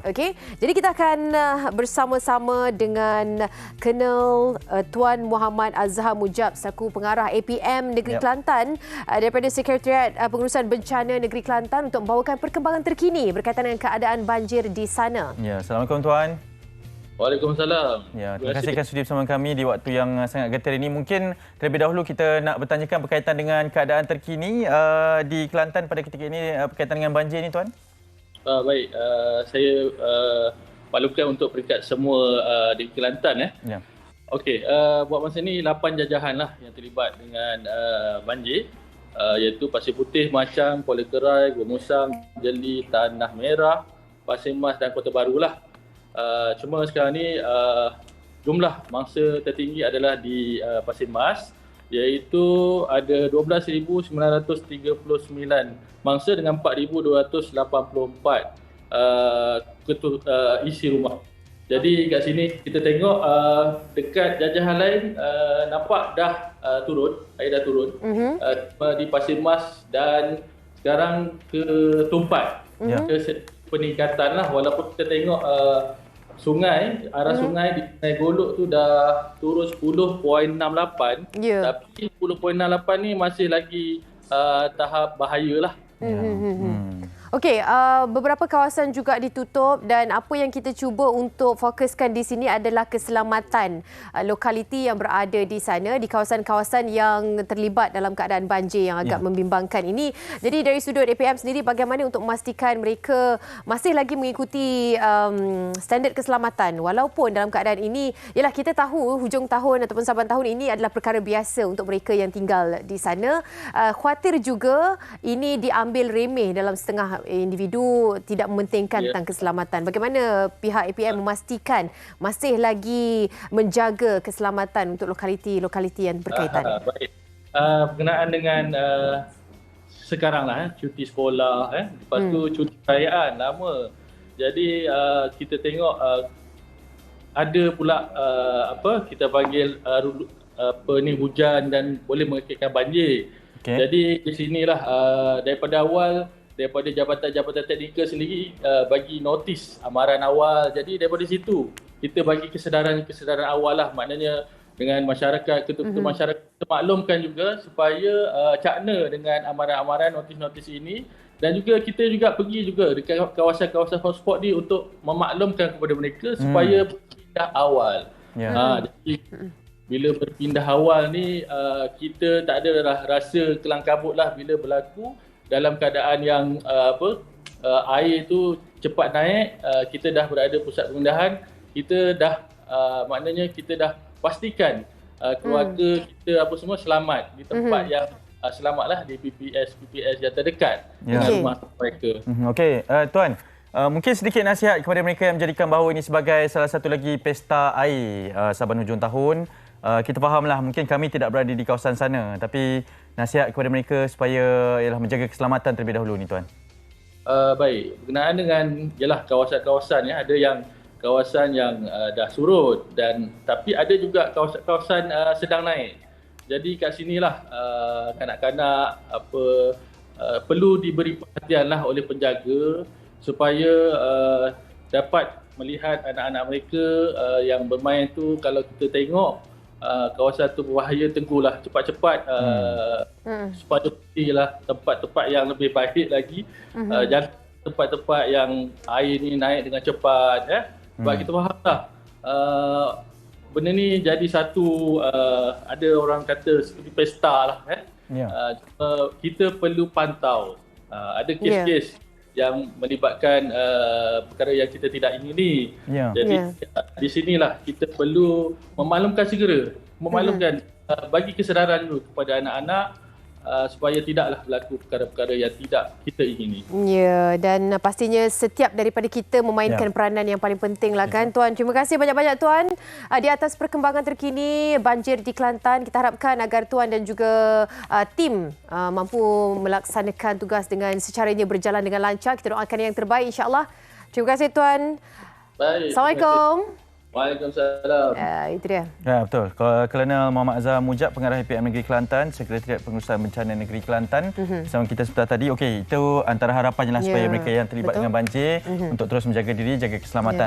Okey, jadi kita akan bersama-sama dengan Colonel Tuan Muhammad Azhar Mujab selaku pengarah APM Negeri Kelantan daripada Sekretariat Pengurusan Bencana Negeri Kelantan untuk membawakan perkembangan terkini berkaitan dengan keadaan banjir di sana. Ya, Assalamualaikum Tuan. Waalaikumsalam. Ya, terima kasih kerana sudi bersama kami di waktu yang sangat getir ini. Mungkin terlebih dahulu kita nak bertanyakan berkaitan dengan keadaan terkini di Kelantan pada ketika ini berkaitan dengan banjir ini, Tuan. Baik, saya maklumkan untuk peringkat semua di Kelantan. Ya. Okey, buat masa ni 8 jajahan lah yang terlibat dengan banjir, iaitu Pasir Putih, Machang, Kuala Kerai, Gomusang, Jeli, Tanah Merah, Pasir Mas dan Kota Baru lah. Cuma sekarang ni jumlah mangsa tertinggi adalah di Pasir Mas, iaitu ada 12,939 mangsa dengan 4,284 isi rumah. Jadi kat sini kita tengok dekat jajahan lain nampak dah turun, air dah turun di Pasir Mas dan sekarang ke Tumpat. Ke peningkatan lah, walaupun kita tengok sungai, arah sungai di Sungai Golok tu dah turun 10.68, tapi 10.68 ni masih lagi tahap bahayalah. Okey, beberapa kawasan juga ditutup dan apa yang kita cuba untuk fokuskan di sini adalah keselamatan lokaliti yang berada di sana, di kawasan-kawasan yang terlibat dalam keadaan banjir yang agak membimbangkan ini. Jadi dari sudut APM sendiri, bagaimana untuk memastikan mereka masih lagi mengikuti standard keselamatan walaupun dalam keadaan ini, ialah kita tahu hujung tahun ataupun saban tahun ini adalah perkara biasa untuk mereka yang tinggal di sana. Khawatir juga ini diambil remeh dalam setengah individu, tidak mementingkan tentang keselamatan. Bagaimana pihak APM memastikan masih lagi menjaga keselamatan untuk lokaliti-lokaliti yang berkaitan? Baik. Berkenaan dengan sekarang lah, cuti sekolah, lepas tu cuti perayaan lama. Jadi kita tengok ada pula kita panggil hujan dan boleh mengakibatkan banjir. Jadi di sinilah daripada awal, daripada jabatan-jabatan teknikal sendiri bagi notis amaran awal. Jadi daripada situ kita bagi kesedaran awal lah, maknanya dengan masyarakat, ketua-ketua masyarakat kita maklumkan juga supaya cakna dengan amaran-amaran notis-notis ini, dan juga kita juga pergi juga dekat kawasan-kawasan hotspot ni untuk memaklumkan kepada mereka supaya berpindah awal. Jadi bila berpindah awal ni kita tak ada rasa kelang kabut lah bila berlaku dalam keadaan yang air tu cepat naik. Kita dah berada pusat pemindahan, kita dah maknanya kita dah pastikan keluarga kita semua selamat di tempat yang selamatlah di PPS yang terdekat dengan rumah mereka. Okey, Tuan, mungkin sedikit nasihat kepada mereka yang menjadikan bahawa ini sebagai salah satu lagi pesta air saban hujung tahun. Kita fahamlah mungkin kami tidak berada di kawasan sana, tapi nasihat kepada mereka supaya menjaga keselamatan terlebih dahulu ni, Tuan. Baik, berkenaan dengan kawasan-kawasan ada yang kawasan yang dah surut, dan tapi ada juga kawasan-kawasan sedang naik. Jadi kat sinilah kanak-kanak perlu diberi perhatianlah oleh penjaga supaya dapat melihat anak-anak mereka yang bermain tu. Kalau kita tengok kawasan tu berbahaya, tenggulah cepat-cepat supaya pilihlah tempat-tempat yang lebih baik lagi. Jangan tempat-tempat yang air ni naik dengan cepat. Sebab kita fahamlah benda ni jadi satu ada orang kata seperti pesta lah. Kita perlu pantau. Ada kes-kes yang melibatkan perkara yang kita tidak ingini. Jadi di sinilah kita perlu memaklumkan segera, bagi kesedaran dulu kepada anak-anak supaya tidaklah berlaku perkara-perkara yang tidak kita ingini. Ya, dan pastinya setiap daripada kita memainkan peranan yang paling penting lah kan, Tuan. Terima kasih banyak-banyak, Tuan, di atas perkembangan terkini banjir di Kelantan. Kita harapkan agar Tuan dan juga tim mampu melaksanakan tugas dengan secaranya berjalan dengan lancar. Kita doakan yang terbaik, insya-Allah. Terima kasih, Tuan. Baik. Assalamualaikum. Waalaikumsalam. Itu dia. Ya, betul. Kolonel Muhammad Azhar Mujab, Pengarah APM Negeri Kelantan, Sekretariat Pengurusan Bencana Negeri Kelantan. Bersama kita sebentar tadi. Okey, itu antara harapannya lah supaya mereka yang terlibat dengan banjir untuk terus menjaga diri, jaga keselamatan.